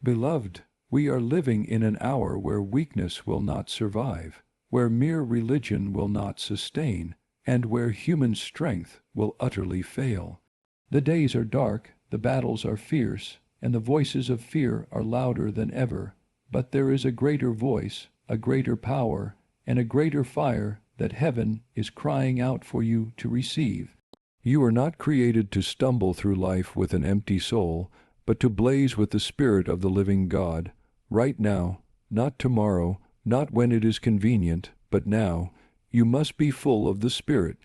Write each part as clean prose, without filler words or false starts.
Beloved, we are living in an hour where weakness will not survive, where mere religion will not sustain, and where human strength will utterly fail. The days are dark, the battles are fierce, and the voices of fear are louder than ever, but there is a greater voice, a greater power, and a greater fire that heaven is crying out for you to receive. You are not created to stumble through life with an empty soul, but to blaze with the Spirit of the living God, right now, not tomorrow, not when it is convenient, but now. You must be full of the Spirit.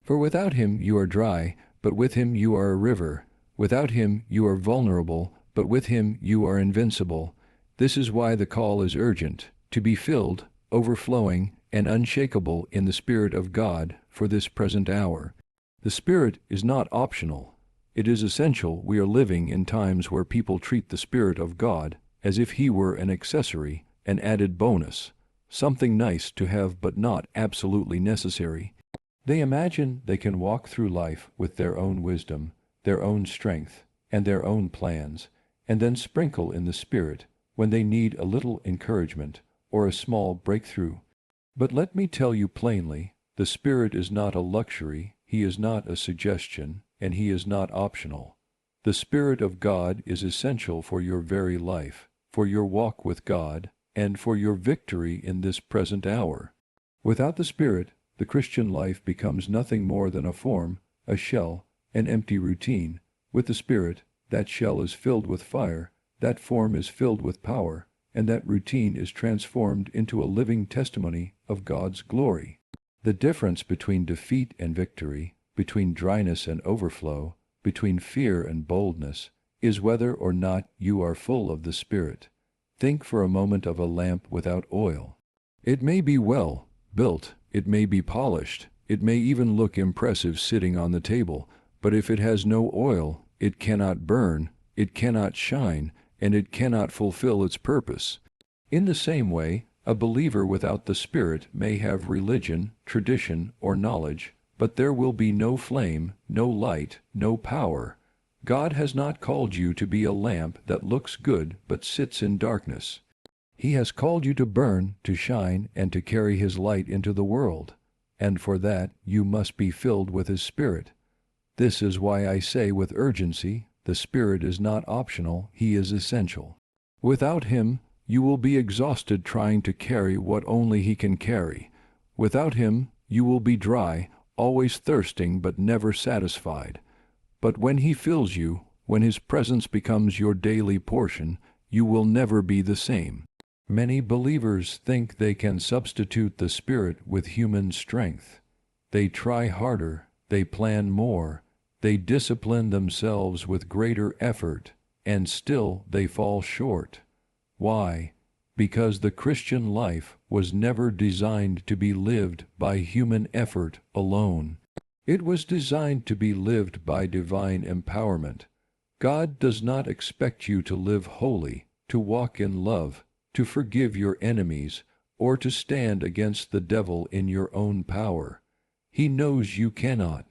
For without Him you are dry, but with Him you are a river. Without Him you are vulnerable, but with Him you are invincible. This is why the call is urgent, to be filled, overflowing, and unshakable in the Spirit of God for this present hour. The Spirit is not optional. It is essential. We are living in times where people treat the Spirit of God as if He were an accessory, an added bonus, something nice to have but not absolutely necessary. They imagine they can walk through life with their own wisdom, their own strength, and their own plans, and then sprinkle in the Spirit when they need a little encouragement or a small breakthrough. But let me tell you plainly, the Spirit is not a luxury, He is not a suggestion, and He is not optional. The Spirit of God is essential for your very life, for your walk with God, and for your victory in this present hour. Without the Spirit, the Christian life becomes nothing more than a form, a shell, an empty routine. With the Spirit, that shell is filled with fire, that form is filled with power, and that routine is transformed into a living testimony of God's glory. The difference between defeat and victory, between dryness and overflow, between fear and boldness, is whether or not you are full of the Spirit. Think for a moment of a lamp without oil. It may be well built, it may be polished, it may even look impressive sitting on the table, but if it has no oil, it cannot burn, it cannot shine, and it cannot fulfill its purpose. In the same way, a believer without the Spirit may have religion, tradition, or knowledge, but there will be no flame, no light, no power. God has not called you to be a lamp that looks good but sits in darkness. He has called you to burn, to shine, and to carry His light into the world, and for that you must be filled with His Spirit. This is why I say with urgency, the Spirit is not optional, He is essential. Without Him, you will be exhausted trying to carry what only He can carry. Without Him, you will be dry, always thirsting but never satisfied. But when He fills you, when His presence becomes your daily portion, you will never be the same. Many believers think they can substitute the Spirit with human strength. They try harder, they plan more, they discipline themselves with greater effort, and still they fall short. Why? Because the Christian life was never designed to be lived by human effort alone. It was designed to be lived by divine empowerment. God does not expect you to live holy, to walk in love, to forgive your enemies, or to stand against the devil in your own power. He knows you cannot.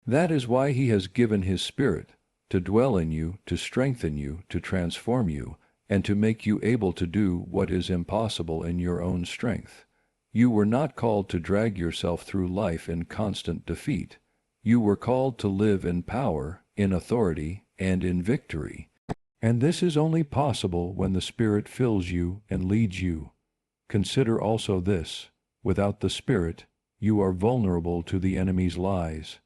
That is why He has given His Spirit, to dwell in you, to strengthen you, to transform you, and to make you able to do what is impossible in your own strength. You were not called to drag yourself through life in constant defeat. You were called to live in power, in authority, and in victory. And this is only possible when the Spirit fills you and leads you. Consider also this: without the Spirit, you are vulnerable to the enemy's lies.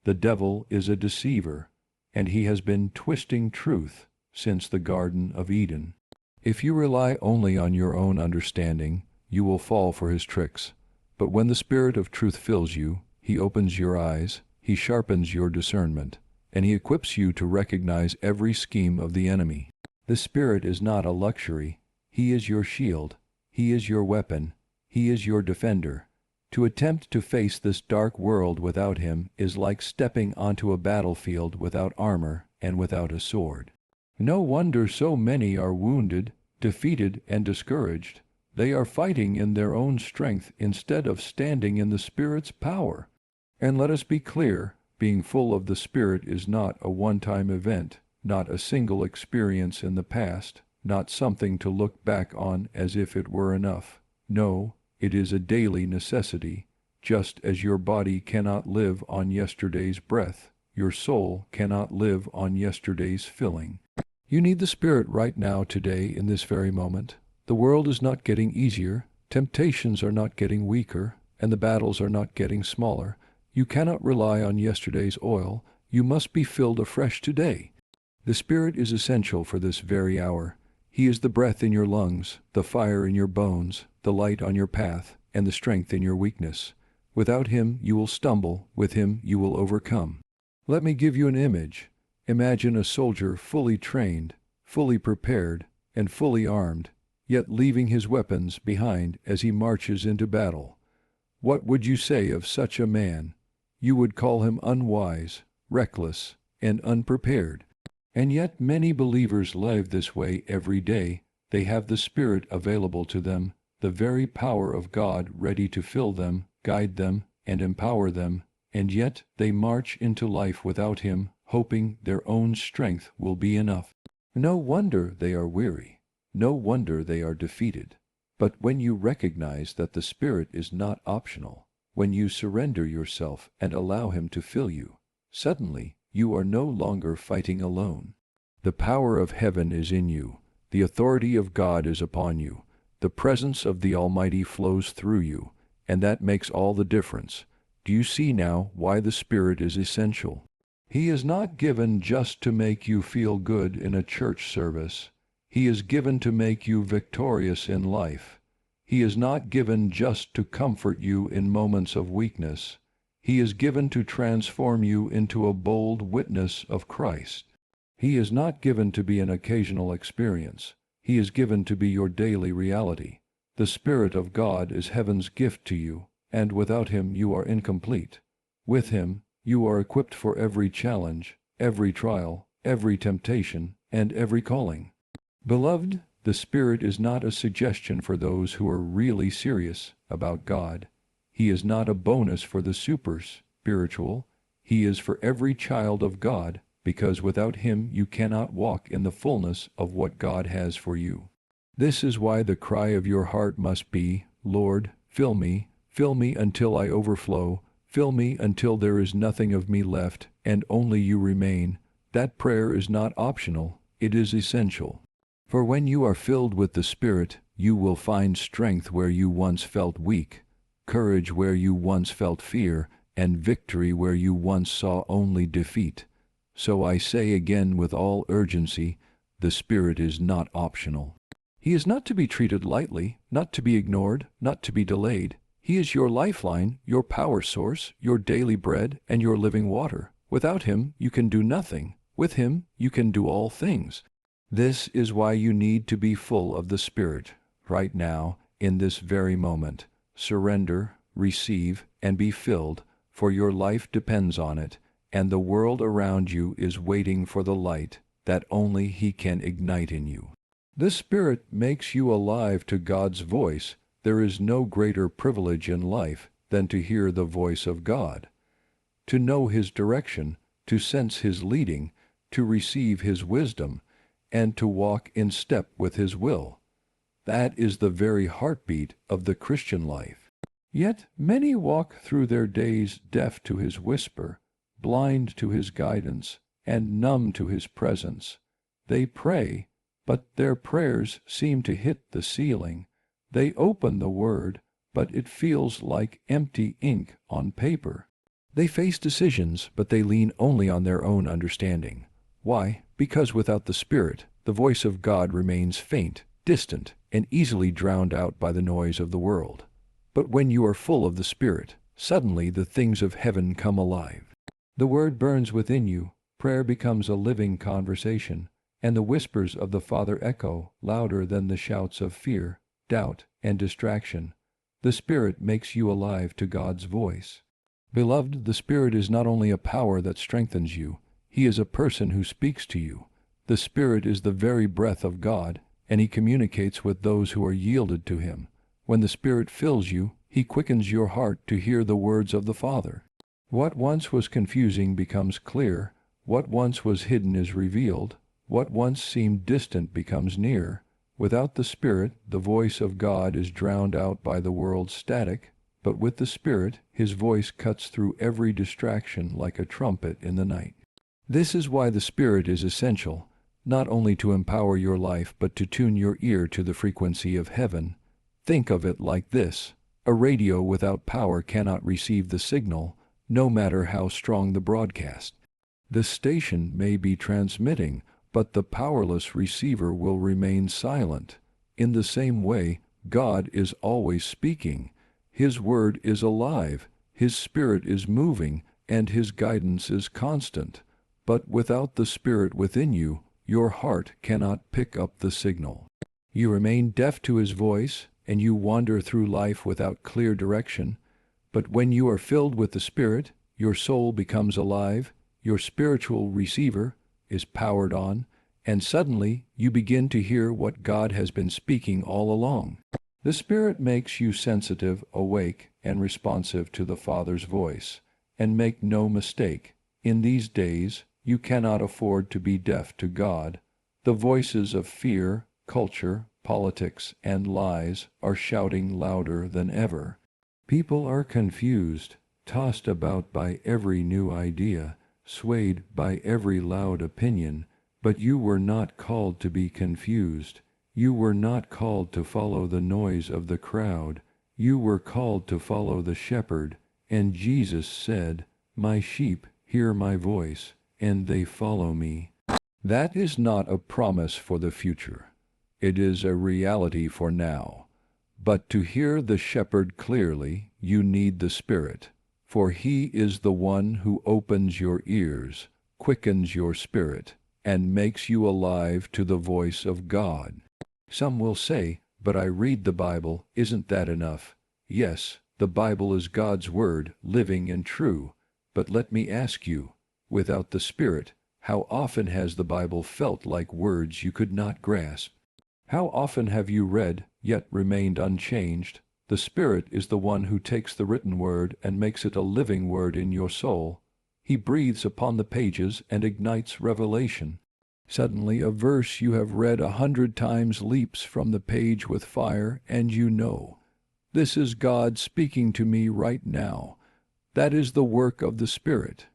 The devil is a deceiver, and he has been twisting truth since the Garden of Eden. If you rely only on your own understanding, you will fall for his tricks. But when the Spirit of truth fills you, He opens your eyes, He sharpens your discernment, and He equips you to recognize every scheme of the enemy. The Spirit is not a luxury. He is your shield. He is your weapon. He is your defender. To attempt to face this dark world without Him is like stepping onto a battlefield without armor and without a sword. No wonder so many are wounded, defeated, and discouraged. They are fighting in their own strength instead of standing in the Spirit's power. And let us be clear, being full of the Spirit is not a one-time event, not a single experience in the past, not something to look back on as if it were enough. No, it is a daily necessity. Just as your body cannot live on yesterday's breath, your soul cannot live on yesterday's filling. You need the Spirit right now, today, in this very moment. The world is not getting easier, temptations are not getting weaker, and the battles are not getting smaller. You cannot rely on yesterday's oil. You must be filled afresh today. The Spirit is essential for this very hour. He is the breath in your lungs, the fire in your bones, the light on your path, and the strength in your weakness. Without Him you will stumble, with Him you will overcome. Let me give you an image. Imagine a soldier fully trained, fully prepared, and fully armed, yet leaving his weapons behind as he marches into battle. What would you say of such a man? You would call him unwise, reckless, and unprepared. And yet many believers live this way every day. They have the Spirit available to them, the very power of God ready to fill them, guide them, and empower them, and yet they march into life without Him, hoping their own strength will be enough. No wonder they are weary. No wonder they are defeated. But when you recognize that the Spirit is not optional, when you surrender yourself and allow Him to fill you, suddenly you are no longer fighting alone. The power of heaven is in you. The authority of God is upon you. The presence of the Almighty flows through you, and that makes all the difference. Do you see now why the Spirit is essential? He is not given just to make you feel good in a church service. He is given to make you victorious in life. He is not given just to comfort you in moments of weakness. He is given to transform you into a bold witness of Christ. He is not given to be an occasional experience. He is given to be your daily reality. The Spirit of God is heaven's gift to you, and without Him you are incomplete. With Him, you are equipped for every challenge, every trial, every temptation, and every calling. Beloved, the Spirit is not a suggestion for those who are really serious about God. He is not a bonus for the super spiritual. He is for every child of God, because without Him you cannot walk in the fullness of what God has for you. This is why the cry of your heart must be, Lord, fill me until I overflow, fill me until there is nothing of me left, and only you remain. That prayer is not optional, it is essential. For when you are filled with the Spirit, you will find strength where you once felt weak, courage where you once felt fear, and victory where you once saw only defeat. So I say again with all urgency, the Spirit is not optional. He is not to be treated lightly, not to be ignored, not to be delayed. He is your lifeline, your power source, your daily bread, and your living water. Without Him, you can do nothing. With Him, you can do all things. This is why you need to be full of the Spirit, right now, in this very moment. Surrender, receive, and be filled, for your life depends on it, and the world around you is waiting for the light that only He can ignite in you. The Spirit makes you alive to God's voice. There is no greater privilege in life than to hear the voice of God, to know His direction, to sense His leading, to receive His wisdom, and to walk in step with His will. That is the very heartbeat of the Christian life. Yet many walk through their days deaf to His whisper, blind to His guidance, and numb to His presence. They pray, but their prayers seem to hit the ceiling. They open the Word, but it feels like empty ink on paper. They face decisions, but they lean only on their own understanding. Why? Because without the Spirit, the voice of God remains faint, distant, and easily drowned out by the noise of the world. But when you are full of the Spirit, suddenly the things of heaven come alive. The Word burns within you, prayer becomes a living conversation, and the whispers of the Father echo louder than the shouts of fear, doubt, and distraction. The Spirit makes you alive to God's voice. Beloved, the Spirit is not only a power that strengthens you, He is a person who speaks to you. The Spirit is the very breath of God, and He communicates with those who are yielded to Him. When the Spirit fills you, He quickens your heart to hear the words of the Father. What once was confusing becomes clear. What once was hidden is revealed. What once seemed distant becomes near. Without the Spirit, the voice of God is drowned out by the world's static, but with the Spirit, His voice cuts through every distraction like a trumpet in the night. This is why the Spirit is essential, not only to empower your life but to tune your ear to the frequency of heaven. Think of it like this: a radio without power cannot receive the signal, no matter how strong the broadcast. The station may be transmitting, but the powerless receiver will remain silent. In the same way, God is always speaking. His word is alive, His Spirit is moving, and His guidance is constant. But without the Spirit within you, your heart cannot pick up the signal. You remain deaf to His voice, and you wander through life without clear direction. But when you are filled with the Spirit, your soul becomes alive, your spiritual receiver is powered on, and suddenly you begin to hear what God has been speaking all along. The Spirit makes you sensitive, awake, and responsive to the Father's voice. And make no mistake, in these days you cannot afford to be deaf to God. The voices of fear, culture, politics, and lies are shouting louder than ever. People are confused, tossed about by every new idea, swayed by every loud opinion, but you were not called to be confused. You were not called to follow the noise of the crowd. You were called to follow the shepherd, and Jesus said, "My sheep hear my voice, and they follow me." That is not a promise for the future. It is a reality for now. But to hear the shepherd clearly, you need the Spirit, for He is the one who opens your ears, quickens your spirit, and makes you alive to the voice of God. Some will say, "But I read the Bible, isn't that enough?" Yes, the Bible is God's Word, living and true. But let me ask you, without the Spirit, how often has the Bible felt like words you could not grasp? How often have you read, yet remained unchanged? The Spirit is the one who takes the written word and makes it a living word in your soul. He breathes upon the pages and ignites revelation. Suddenly a verse you have read 100 times leaps from the page with fire, and you know, this is God speaking to me right now. That is the work of the Spirit.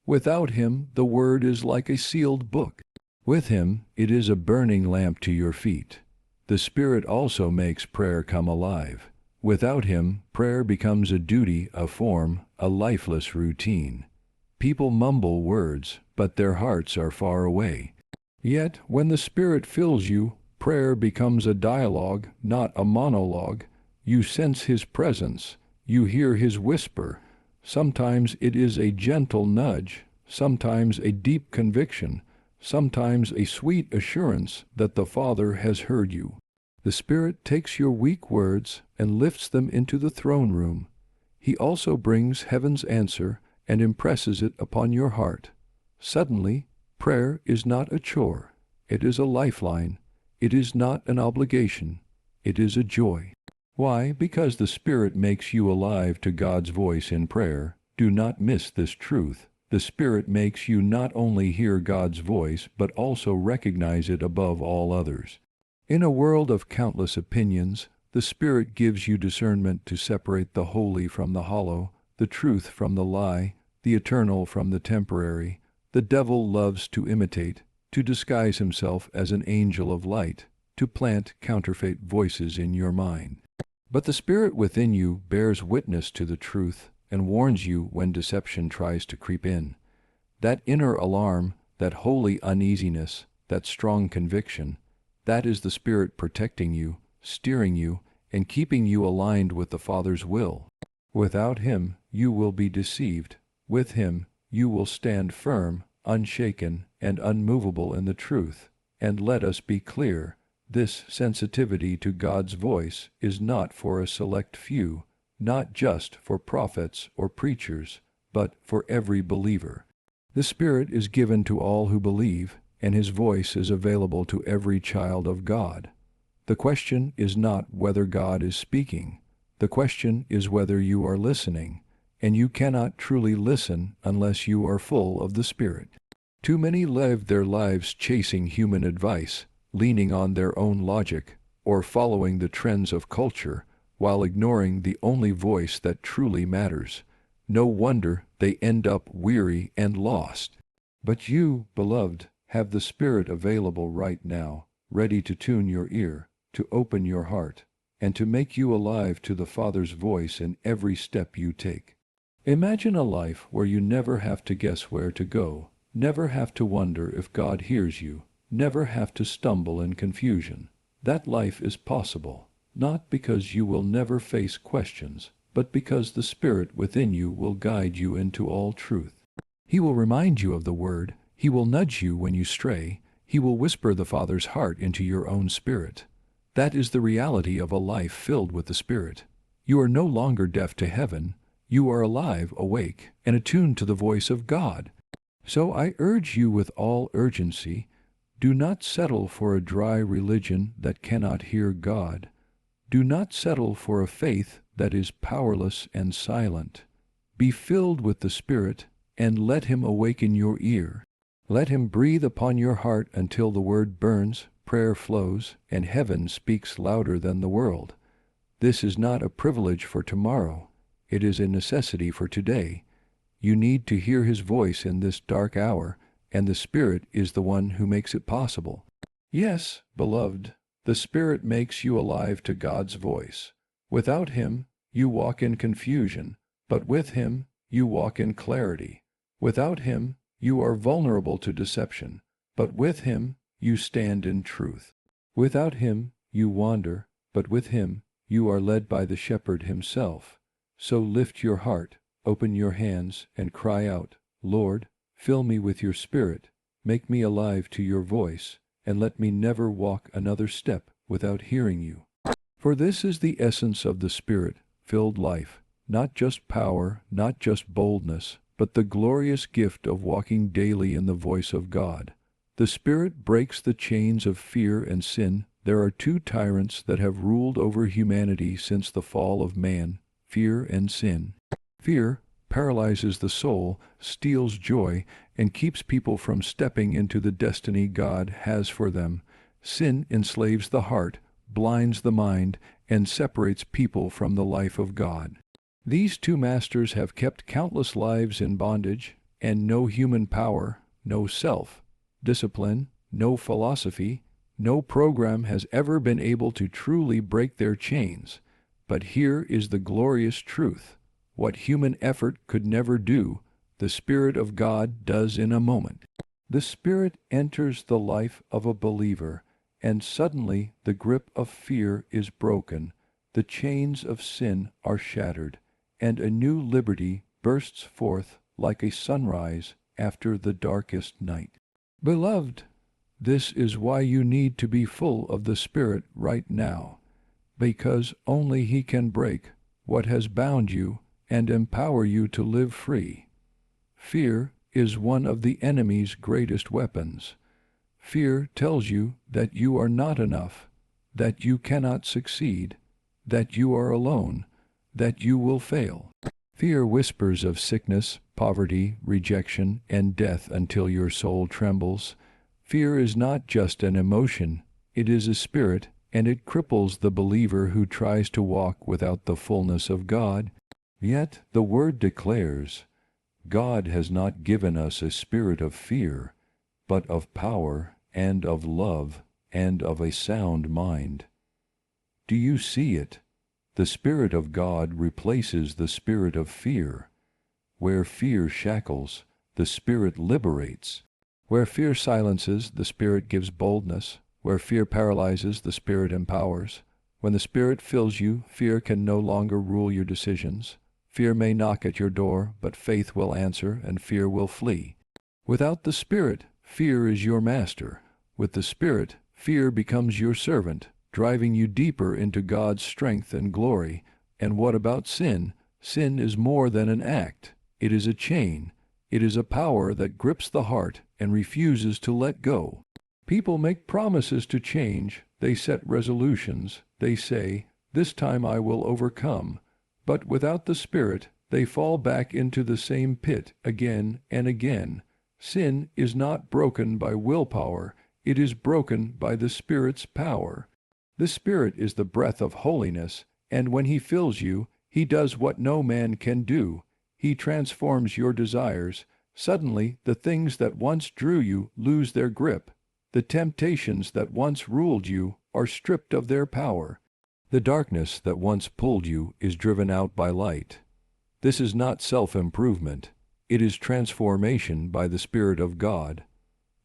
Without Him, the Word is like a sealed book. With Him, it is a burning lamp to your feet. The Spirit also makes prayer come alive. Without Him, prayer becomes a duty, a form, a lifeless routine. People mumble words, but their hearts are far away. Yet, when the Spirit fills you, prayer becomes a dialogue, not a monologue. You sense His presence. You hear His whisper. Sometimes it is a gentle nudge, sometimes a deep conviction, sometimes a sweet assurance that the Father has heard you. The Spirit takes your weak words and lifts them into the throne room. He also brings heaven's answer and impresses it upon your heart. Suddenly, prayer is not a chore. It is a lifeline. It is not an obligation. It is a joy. Why? Because the Spirit makes you alive to God's voice in prayer. Do not miss this truth. The Spirit makes you not only hear God's voice, but also recognize it above all others. In a world of countless opinions, the Spirit gives you discernment to separate the holy from the hollow, the truth from the lie, the eternal from the temporary. The devil loves to imitate, to disguise himself as an angel of light, to plant counterfeit voices in your mind. But the Spirit within you bears witness to the truth and warns you when deception tries to creep in. That inner alarm, that holy uneasiness, that strong conviction, that is the Spirit protecting you, steering you, and keeping you aligned with the Father's will. Without Him, you will be deceived. With Him, you will stand firm, unshaken, and unmovable in the truth. And let us be clear, this sensitivity to God's voice is not for a select few, not just for prophets or preachers, but for every believer. The Spirit is given to all who believe, and His voice is available to every child of God. The question is not whether God is speaking. The question is whether you are listening, and you cannot truly listen unless you are full of the Spirit. Too many live their lives chasing human advice, leaning on their own logic, or following the trends of culture, while ignoring the only voice that truly matters. No wonder they end up weary and lost. But you, beloved, have the Spirit available right now, ready to tune your ear, to open your heart, and to make you alive to the Father's voice in every step you take. Imagine a life where you never have to guess where to go, never have to wonder if God hears you, never have to stumble in confusion. That life is possible, not because you will never face questions, but because the Spirit within you will guide you into all truth. He will remind you of the Word, He will nudge you when you stray, He will whisper the Father's heart into your own spirit. That is the reality of a life filled with the Spirit. You are no longer deaf to heaven, you are alive, awake, and attuned to the voice of God. So I urge you with all urgency, do not settle for a dry religion that cannot hear God. Do not settle for a faith that is powerless and silent. Be filled with the Spirit, and let Him awaken your ear. Let Him breathe upon your heart until the word burns, prayer flows, and heaven speaks louder than the world. This is not a privilege for tomorrow. It is a necessity for today. You need to hear His voice in this dark hour, and the Spirit is the one who makes it possible. Yes, beloved, the Spirit makes you alive to God's voice. Without Him, you walk in confusion, but with Him, you walk in clarity. Without Him, you are vulnerable to deception, but with Him, you stand in truth. Without Him, you wander, but with Him, you are led by the Shepherd Himself. So lift your heart, open your hands, and cry out, Lord, fill me with your Spirit, make me alive to your voice, and let me never walk another step without hearing you. For this is the essence of the Spirit-filled life, not just power, not just boldness, but the glorious gift of walking daily in the voice of God. The Spirit breaks the chains of fear and sin. There are two tyrants that have ruled over humanity since the fall of man, fear and sin. Fear paralyzes the soul, steals joy, and keeps people from stepping into the destiny God has for them. Sin enslaves the heart, blinds the mind, and separates people from the life of God. These two masters have kept countless lives in bondage, and no human power, no self-discipline, no philosophy, no program has ever been able to truly break their chains. But here is the glorious truth. What human effort could never do, the Spirit of God does in a moment. The Spirit enters the life of a believer, and suddenly the grip of fear is broken, the chains of sin are shattered, and a new liberty bursts forth like a sunrise after the darkest night. Beloved, this is why you need to be full of the Spirit right now, because only He can break what has bound you and empower you to live free. Fear is one of the enemy's greatest weapons. Fear tells you that you are not enough, that you cannot succeed, that you are alone, that you will fail. Fear whispers of sickness, poverty, rejection, and death until your soul trembles. Fear is not just an emotion, it is a spirit, and it cripples the believer who tries to walk without the fullness of God. Yet the Word declares, God has not given us a spirit of fear, but of power and of love and of a sound mind. Do you see it? The Spirit of God replaces the spirit of fear. Where fear shackles, the Spirit liberates. Where fear silences, the Spirit gives boldness. Where fear paralyzes, the Spirit empowers. When the Spirit fills you, fear can no longer rule your decisions. Fear may knock at your door, but faith will answer, and fear will flee. Without the Spirit, fear is your master. With the Spirit, fear becomes your servant, driving you deeper into God's strength and glory. And what about sin? Sin is more than an act. It is a chain. It is a power that grips the heart and refuses to let go. People make promises to change. They set resolutions. They say, "This time I will overcome." But without the Spirit, they fall back into the same pit again and again. Sin is not broken by willpower. It is broken by the Spirit's power. The Spirit is the breath of holiness, and when He fills you, He does what no man can do. He transforms your desires. Suddenly, the things that once drew you lose their grip. The temptations that once ruled you are stripped of their power. The darkness that once pulled you is driven out by light. This is not self-improvement. It is transformation by the Spirit of God.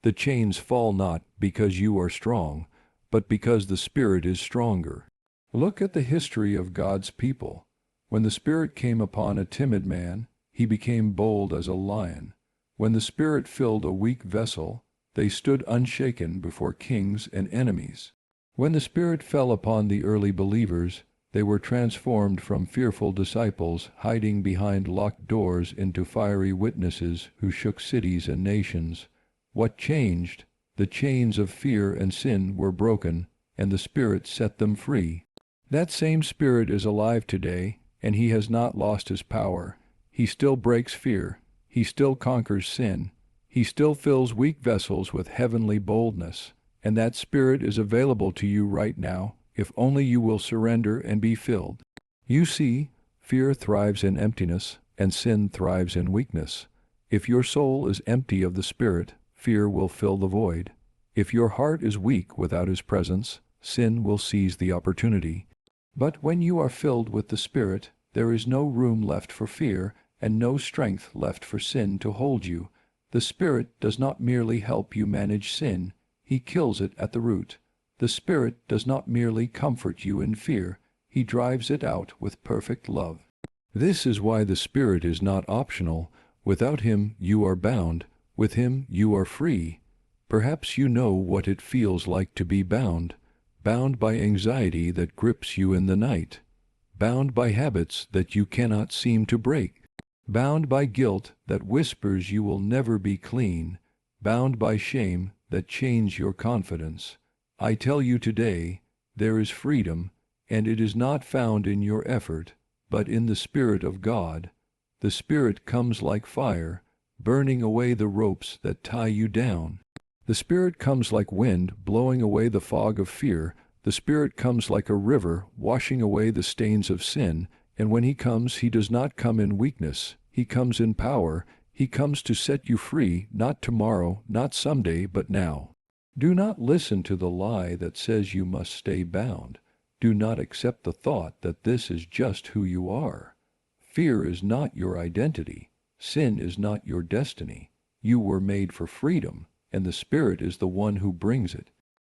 The chains fall not because you are strong, but because the Spirit is stronger. Look at the history of God's people. When the Spirit came upon a timid man, he became bold as a lion. When the Spirit filled a weak vessel, they stood unshaken before kings and enemies. When the Spirit fell upon the early believers, they were transformed from fearful disciples hiding behind locked doors into fiery witnesses who shook cities and nations. What changed? The chains of fear and sin were broken, and the Spirit set them free. That same Spirit is alive today, and He has not lost His power. He still breaks fear. He still conquers sin. He still fills weak vessels with heavenly boldness. And that Spirit is available to you right now, if only you will surrender and be filled. You see, fear thrives in emptiness, and sin thrives in weakness. If your soul is empty of the Spirit, fear will fill the void. If your heart is weak without His presence, sin will seize the opportunity. But when you are filled with the Spirit, there is no room left for fear, and no strength left for sin to hold you. The Spirit does not merely help you manage sin, He kills it at the root. The Spirit does not merely comfort you in fear, He drives it out with perfect love. This is why the Spirit is not optional. Without Him you are bound. With Him you are free. Perhaps you know what it feels like to be bound. Bound by anxiety that grips you in the night. Bound by habits that you cannot seem to break. Bound by guilt that whispers you will never be clean. Bound by shame that chains your confidence. I tell you today, there is freedom, and it is not found in your effort, but in the Spirit of God. The Spirit comes like fire, burning away the ropes that tie you down. The Spirit comes like wind, blowing away the fog of fear. The Spirit comes like a river, washing away the stains of sin, and when He comes, He does not come in weakness. He comes in power. He comes to set you free, not tomorrow, not someday, but now. Do not listen to the lie that says you must stay bound. Do not accept the thought that this is just who you are. Fear is not your identity. Sin is not your destiny. You were made for freedom, and the Spirit is the one who brings it.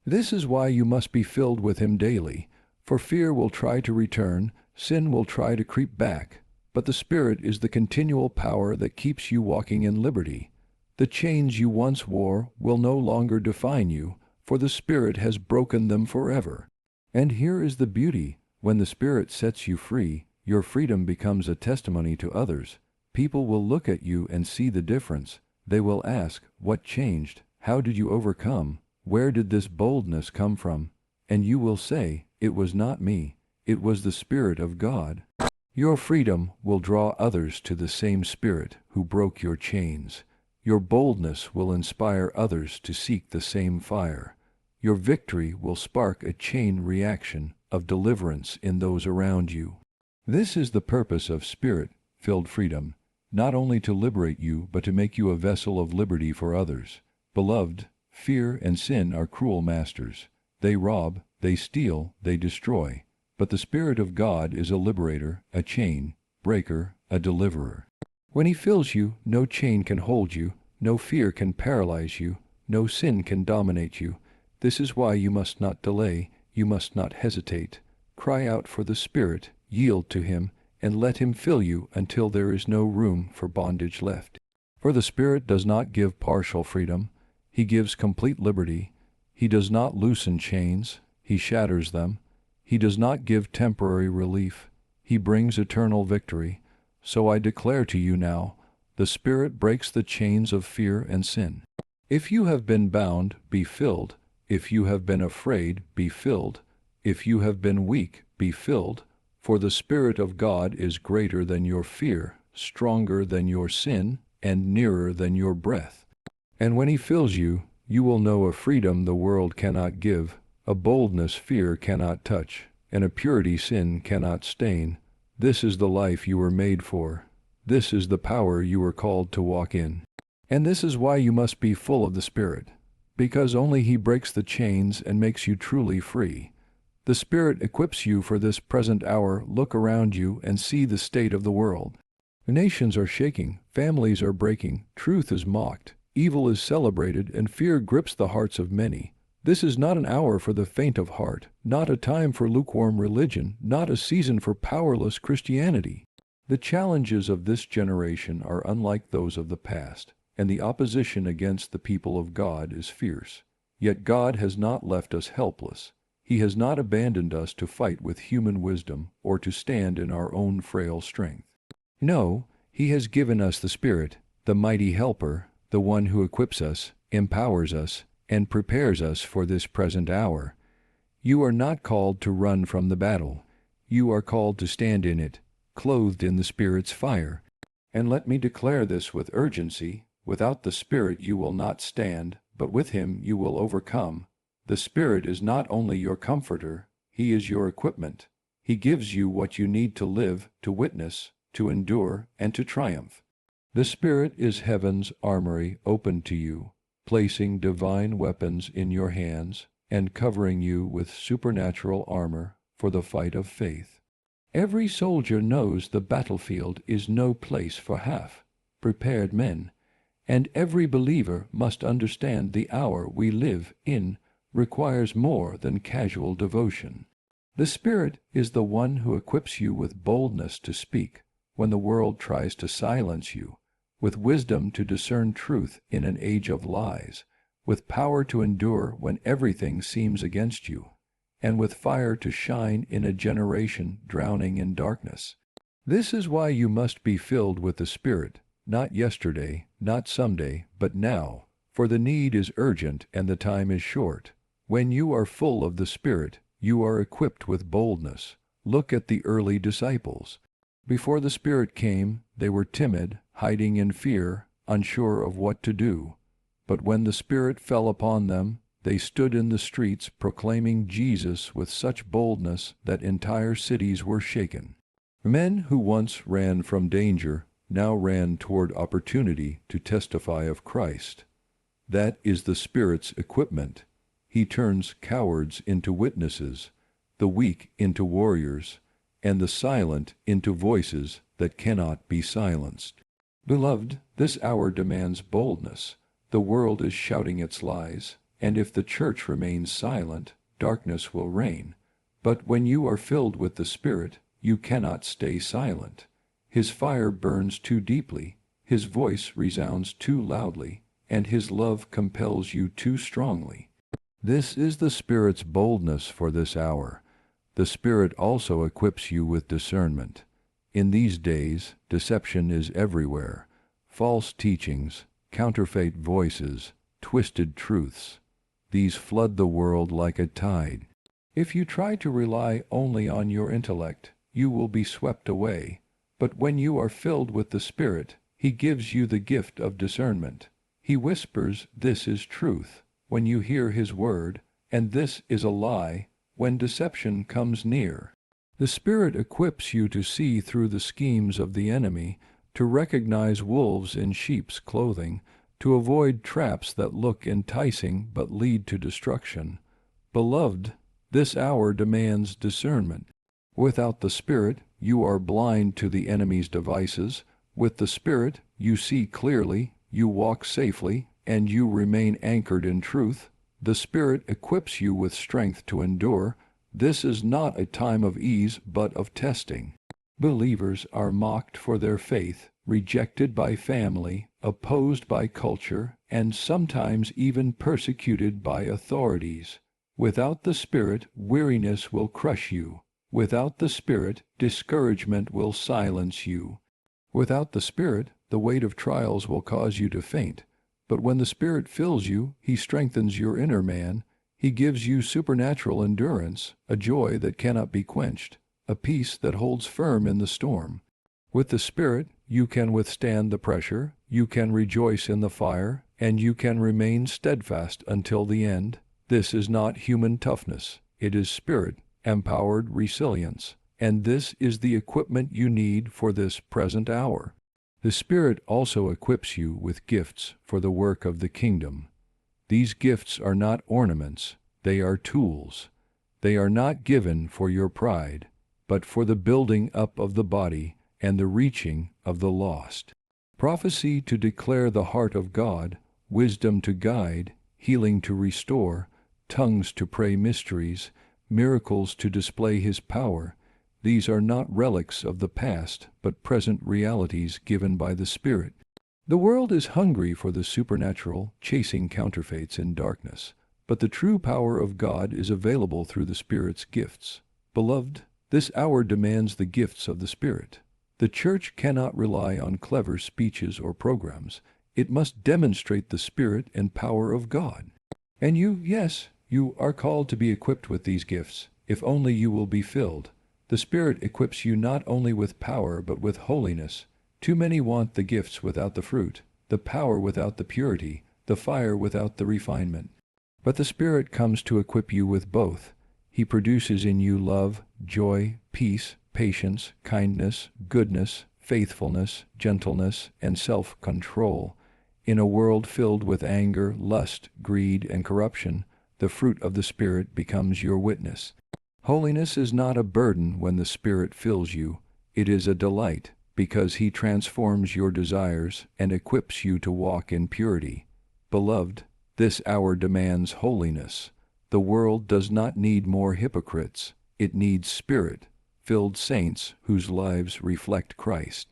This is why you must be filled with Him daily, for fear will try to return, sin will try to creep back, but the Spirit is the continual power that keeps you walking in liberty. The chains you once wore will no longer define you, for the Spirit has broken them forever. And here is the beauty. When the Spirit sets you free, your freedom becomes a testimony to others. People will look at you and see the difference. They will ask, what changed? How did you overcome? Where did this boldness come from? And you will say, it was not me. It was the Spirit of God. Your freedom will draw others to the same Spirit who broke your chains. Your boldness will inspire others to seek the same fire. Your victory will spark a chain reaction of deliverance in those around you. This is the purpose of Spirit-filled freedom, not only to liberate you, but to make you a vessel of liberty for others. Beloved, fear and sin are cruel masters. They rob, they steal, they destroy. But the Spirit of God is a liberator, a chain breaker, a deliverer. When He fills you, no chain can hold you, no fear can paralyze you, no sin can dominate you. This is why you must not delay, you must not hesitate. Cry out for the Spirit, yield to Him, and let Him fill you until there is no room for bondage left. For the Spirit does not give partial freedom, He gives complete liberty. He does not loosen chains, He shatters them. He does not give temporary relief, He brings eternal victory. So I declare to you now, the Spirit breaks the chains of fear and sin. If you have been bound, be filled. If you have been afraid, be filled. If you have been weak, be filled. For the Spirit of God is greater than your fear, stronger than your sin, and nearer than your breath. And when He fills you, You will know a freedom the world cannot give, a boldness fear cannot touch, and a purity sin cannot stain. This is the life you were made for. This is the power you were called to walk in. And this is why you must be full of the Spirit, because only He breaks the chains and makes you truly free. The Spirit equips you for this present hour. Look around you and see the state of the world. The nations are shaking, families are breaking, truth is mocked, evil is celebrated, and fear grips the hearts of many. This is not an hour for the faint of heart, not a time for lukewarm religion, not a season for powerless Christianity. The challenges of this generation are unlike those of the past, and the opposition against the people of God is fierce. Yet God has not left us helpless. He has not abandoned us to fight with human wisdom or to stand in our own frail strength. No, He has given us the Spirit, the mighty helper, the one who equips us, empowers us, and prepares us for this present hour. You are not called to run from the battle. You are called to stand in it, clothed in the Spirit's fire. And let me declare this with urgency: without the Spirit you will not stand, but with Him you will overcome. The Spirit is not only your comforter, He is your equipment. He gives you what you need to live, to witness, to endure, and to triumph. The Spirit is heaven's armory open to you, placing divine weapons in your hands and covering you with supernatural armor for the fight of faith. Every soldier knows the battlefield is no place for half-prepared men, and every believer must understand the hour we live in requires more than casual devotion. The Spirit is the one who equips you with boldness to speak when the world tries to silence you, with wisdom to discern truth in an age of lies, with power to endure when everything seems against you, and with fire to shine in a generation drowning in darkness. This is why you must be filled with the Spirit, not yesterday, not someday, but now, for the need is urgent and the time is short. When you are full of the Spirit, you are equipped with boldness. Look at the early disciples. Before the Spirit came, they were timid, hiding in fear, unsure of what to do. But when the Spirit fell upon them, they stood in the streets proclaiming Jesus with such boldness that entire cities were shaken. Men who once ran from danger now ran toward opportunity to testify of Christ. That is the Spirit's equipment. He turns cowards into witnesses, the weak into warriors, and the silent into voices that cannot be silenced. Beloved, this hour demands boldness. The world is shouting its lies, and if the church remains silent, darkness will reign. But when you are filled with the Spirit, you cannot stay silent. His fire burns too deeply, His voice resounds too loudly, and His love compels you too strongly. This is the Spirit's boldness for this hour. The Spirit also equips you with discernment. In these days, deception is everywhere. False teachings, counterfeit voices, twisted truths. These flood the world like a tide. If you try to rely only on your intellect, you will be swept away. But when you are filled with the Spirit, He gives you the gift of discernment. He whispers, "This is truth," when you hear His word, and "This is a lie," when deception comes near. The Spirit equips you to see through the schemes of the enemy, to recognize wolves in sheep's clothing, to avoid traps that look enticing but lead to destruction. Beloved, this hour demands discernment. Without the Spirit, you are blind to the enemy's devices. With the Spirit, you see clearly, you walk safely, and you remain anchored in truth. The Spirit equips you with strength to endure. This is not a time of ease, but of testing. Believers are mocked for their faith, rejected by family, opposed by culture, and sometimes even persecuted by authorities. Without the Spirit, weariness will crush you. Without the Spirit, discouragement will silence you. Without the Spirit, the weight of trials will cause you to faint. But when the Spirit fills you, He strengthens your inner man. He gives you supernatural endurance, a joy that cannot be quenched, a peace that holds firm in the storm. With the Spirit, you can withstand the pressure, you can rejoice in the fire, and you can remain steadfast until the end. This is not human toughness, it is Spirit-empowered resilience, and this is the equipment you need for this present hour. The Spirit also equips you with gifts for the work of the kingdom. These gifts are not ornaments, they are tools. They are not given for your pride, but for the building up of the body and the reaching of the lost. Prophecy to declare the heart of God, wisdom to guide, healing to restore, tongues to pray mysteries, miracles to display His power. These are not relics of the past, but present realities given by the Spirit. The world is hungry for the supernatural, chasing counterfeits in darkness, but the true power of God is available through the Spirit's gifts. Beloved, this hour demands the gifts of the Spirit. The church cannot rely on clever speeches or programs. It must demonstrate the Spirit and power of God. And you, yes, you are called to be equipped with these gifts, if only you will be filled. The Spirit equips you not only with power but with holiness. Too many want the gifts without the fruit, the power without the purity, the fire without the refinement. But the Spirit comes to equip you with both. He produces in you love, joy, peace, patience, kindness, goodness, faithfulness, gentleness, and self-control. In a world filled with anger, lust, greed, and corruption, the fruit of the Spirit becomes your witness. Holiness is not a burden when the Spirit fills you. It is a delight, because He transforms your desires and equips you to walk in purity. Beloved, this hour demands holiness. The world does not need more hypocrites. It needs Spirit-filled saints whose lives reflect Christ.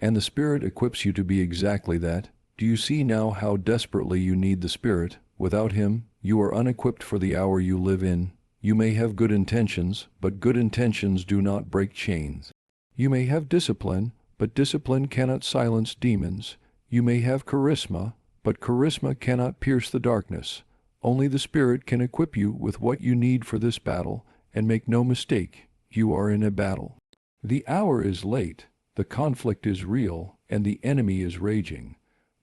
And the Spirit equips you to be exactly that. Do you see now how desperately you need the Spirit? Without Him, you are unequipped for the hour you live in. You may have good intentions, but good intentions do not break chains. You may have discipline, but discipline cannot silence demons. You may have charisma, but charisma cannot pierce the darkness. Only the Spirit can equip you with what you need for this battle, and make no mistake, you are in a battle. The hour is late, the conflict is real, and the enemy is raging.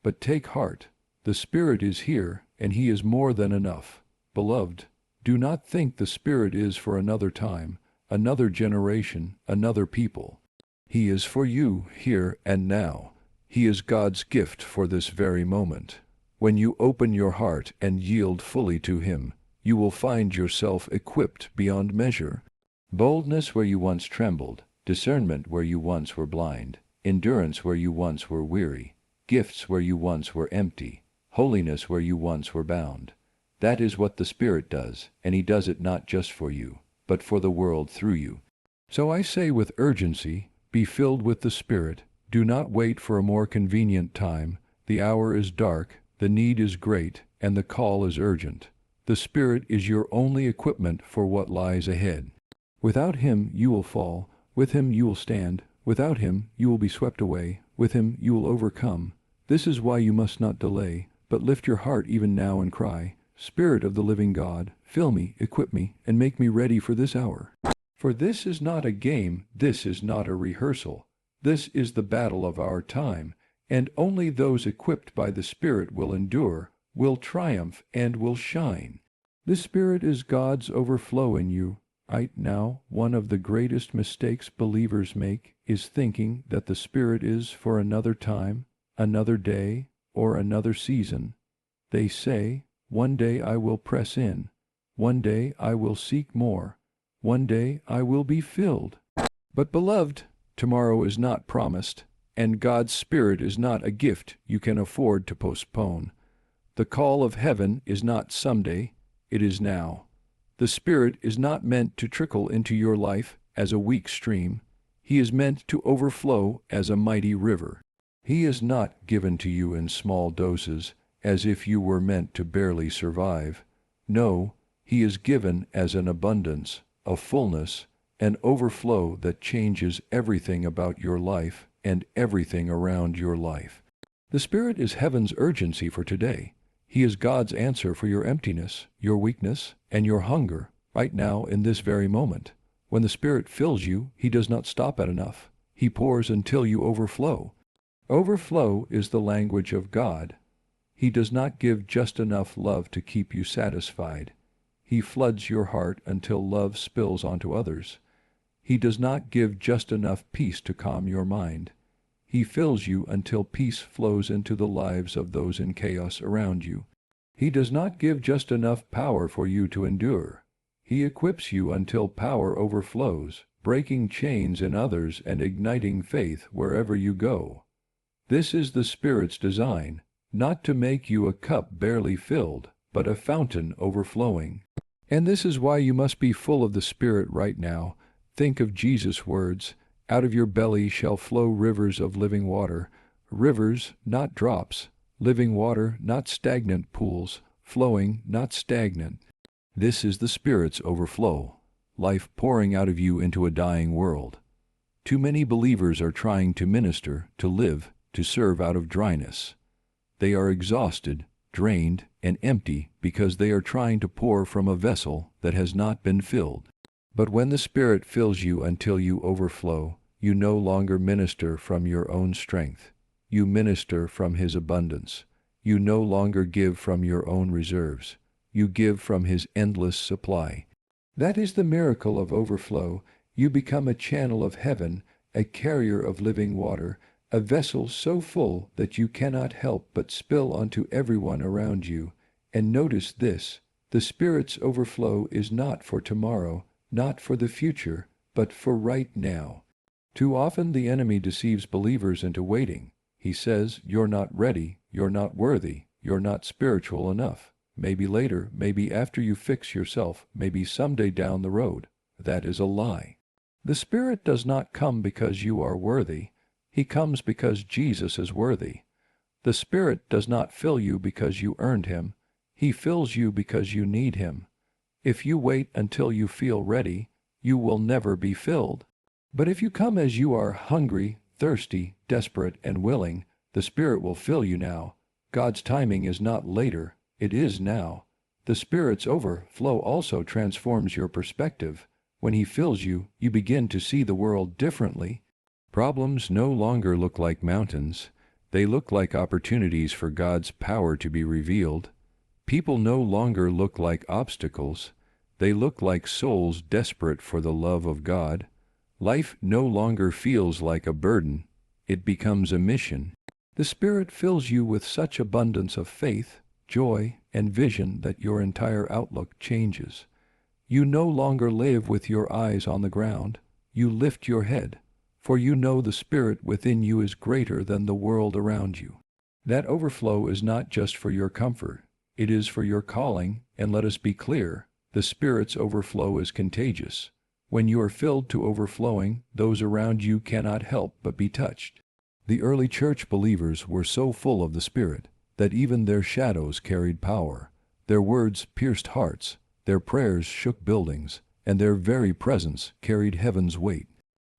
But take heart, the Spirit is here, and He is more than enough. Beloved, do not think the Spirit is for another time, another generation, another people. He is for you here and now. He is God's gift for this very moment. When you open your heart and yield fully to Him, you will find yourself equipped beyond measure. Boldness where you once trembled, discernment where you once were blind, endurance where you once were weary, gifts where you once were empty, holiness where you once were bound. That is what the Spirit does, and He does it not just for you, but for the world through you. So I say with urgency, be filled with the Spirit. Do not wait for a more convenient time. The hour is dark, the need is great, and the call is urgent. The Spirit is your only equipment for what lies ahead. Without Him you will fall, with Him you will stand, without Him you will be swept away, with Him you will overcome. This is why you must not delay, but lift your heart even now and cry, Spirit of the living God, fill me, equip me, and make me ready for this hour. For this is not a game, this is not a rehearsal. This is the battle of our time, and only those equipped by the Spirit will endure, will triumph, and will shine. The Spirit is God's overflow in you. Right now, one of the greatest mistakes believers make is thinking that the Spirit is for another time, another day, or another season. They say, one day I will press in. One day I will seek more. One day I will be filled. But beloved, tomorrow is not promised, and God's Spirit is not a gift you can afford to postpone. The call of heaven is not someday, it is now. The Spirit is not meant to trickle into your life as a weak stream. He is meant to overflow as a mighty river. He is not given to you in small doses, as if you were meant to barely survive. No, He is given as an abundance, a fullness, an overflow that changes everything about your life and everything around your life. The Spirit is heaven's urgency for today. He is God's answer for your emptiness, your weakness, and your hunger, right now in this very moment. When the Spirit fills you, He does not stop at enough. He pours until you overflow. Overflow is the language of God. He does not give just enough love to keep you satisfied. He floods your heart until love spills onto others. He does not give just enough peace to calm your mind. He fills you until peace flows into the lives of those in chaos around you. He does not give just enough power for you to endure. He equips you until power overflows, breaking chains in others and igniting faith wherever you go. This is the Spirit's design, not to make you a cup barely filled, but a fountain overflowing. And this is why you must be full of the Spirit right now. Think of Jesus' words, "Out of your belly shall flow rivers of living water." Rivers, not drops. Living water, not stagnant pools. Flowing, not stagnant. This is the Spirit's overflow. Life pouring out of you into a dying world. Too many believers are trying to minister, to live, to serve out of dryness. They are exhausted, drained, and empty because they are trying to pour from a vessel that has not been filled. But when the Spirit fills you until you overflow, you no longer minister from your own strength. You minister from His abundance. You no longer give from your own reserves. You give from His endless supply. That is the miracle of overflow. You become a channel of heaven, a carrier of living water, a vessel so full that you cannot help but spill onto everyone around you. And notice this, the Spirit's overflow is not for tomorrow, not for the future, but for right now. Too often the enemy deceives believers into waiting. He says, "You're not ready, you're not worthy, you're not spiritual enough. Maybe later, maybe after you fix yourself, maybe someday down the road." That is a lie. The Spirit does not come because you are worthy. He comes because Jesus is worthy. The Spirit does not fill you because you earned Him. He fills you because you need Him. If you wait until you feel ready, you will never be filled. But if you come as you are, hungry, thirsty, desperate, and willing, the Spirit will fill you now. God's timing is not later, it is now. The Spirit's overflow also transforms your perspective. When He fills you, you begin to see the world differently. Problems no longer look like mountains. They look like opportunities for God's power to be revealed. People no longer look like obstacles. They look like souls desperate for the love of God. Life no longer feels like a burden. It becomes a mission. The Spirit fills you with such abundance of faith, joy, and vision that your entire outlook changes. You no longer live with your eyes on the ground. You lift your head, for you know the Spirit within you is greater than the world around you. That overflow is not just for your comfort. It is for your calling, and let us be clear, the Spirit's overflow is contagious. When you are filled to overflowing, those around you cannot help but be touched. The early church believers were so full of the Spirit that even their shadows carried power. Their words pierced hearts, their prayers shook buildings, and their very presence carried heaven's weight.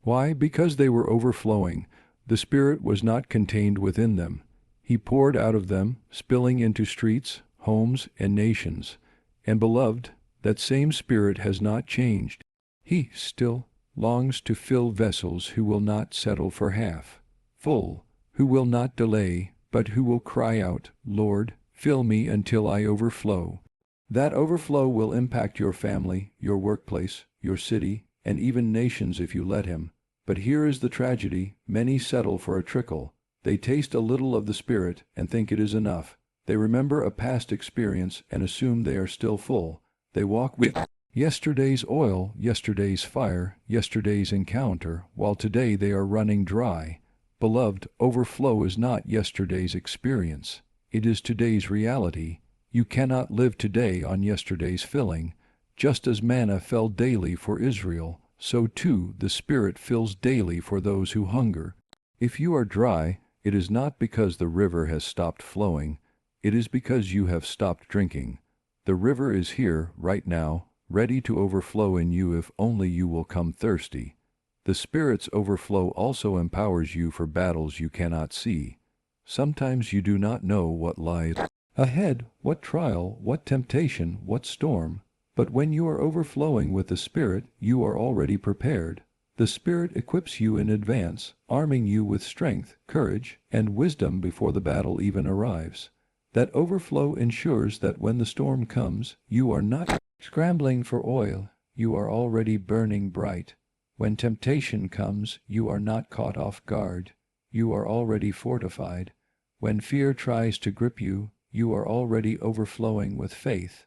Why? Because they were overflowing. The Spirit was not contained within them. He poured out of them, spilling into streets, homes, and nations. And beloved, that same Spirit has not changed. He still longs to fill vessels who will not settle for half, full, who will not delay, but who will cry out, "Lord, fill me until I overflow." That overflow will impact your family, your workplace, your city, and even nations if you let Him. But here is the tragedy: many settle for a trickle. They taste a little of the Spirit and think it is enough. They remember a past experience and assume they are still full. They walk with yesterday's oil, yesterday's fire, yesterday's encounter, while today they are running dry. Beloved, overflow is not yesterday's experience. It is today's reality. You cannot live today on yesterday's filling. Just as manna fell daily for Israel, so too the Spirit fills daily for those who hunger. If you are dry, it is not because the river has stopped flowing. It is because you have stopped drinking. The river is here, right now, ready to overflow in you if only you will come thirsty. The Spirit's overflow also empowers you for battles you cannot see. Sometimes you do not know what lies ahead, what trial, what temptation, what storm. But when you are overflowing with the Spirit, you are already prepared. The Spirit equips you in advance, arming you with strength, courage, and wisdom before the battle even arrives. That overflow ensures that when the storm comes, you are not scrambling for oil, you are already burning bright. When temptation comes, you are not caught off guard, you are already fortified. When fear tries to grip you, you are already overflowing with faith.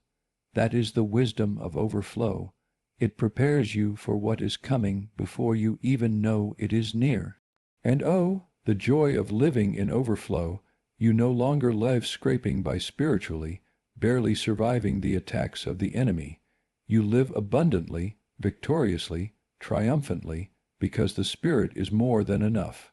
That is the wisdom of overflow. It prepares you for what is coming before you even know it is near. And oh, the joy of living in overflow! You no longer live scraping by spiritually, barely surviving the attacks of the enemy. You live abundantly, victoriously, triumphantly, because the Spirit is more than enough.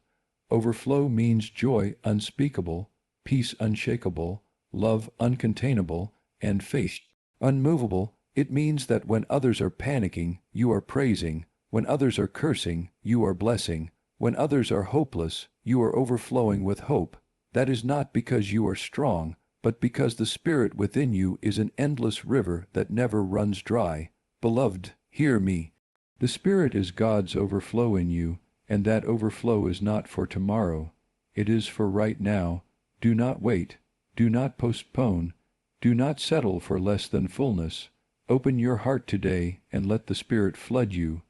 Overflow means joy unspeakable, peace unshakable, love uncontainable, and faith unmovable. It means that when others are panicking, you are praising. When others are cursing, you are blessing. When others are hopeless, you are overflowing with hope. That is not because you are strong, but because the Spirit within you is an endless river that never runs dry. Beloved, hear me. The Spirit is God's overflow in you, and that overflow is not for tomorrow. It is for right now. Do not wait. Do not postpone. Do not settle for less than fullness. Open your heart today and let the Spirit flood you.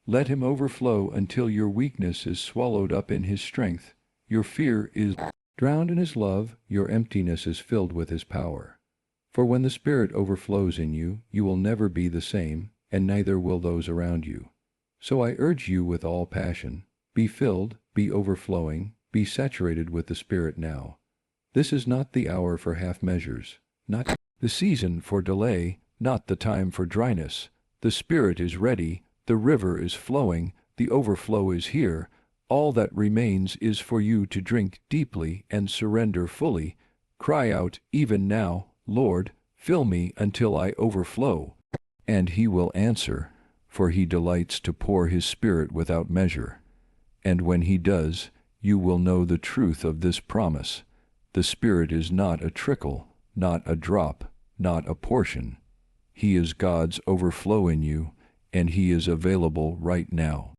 Let Him overflow until your weakness is swallowed up in His strength. Your fear is drowned in His love, your emptiness is filled with His power. For when the Spirit overflows in you, you will never be the same, and neither will those around you. So I urge you with all passion, be filled, be overflowing, be saturated with the Spirit now. This is not the hour for half measures, not the season for delay, not the time for dryness. The Spirit is ready, the river is flowing, the overflow is here. All that remains is for you to drink deeply and surrender fully. Cry out even now, Lord, fill me until I overflow. And He will answer, for He delights to pour His Spirit without measure. And when He does, you will know the truth of this promise. The Spirit is not a trickle, not a drop, not a portion. He is God's overflow in you, and He is available right now.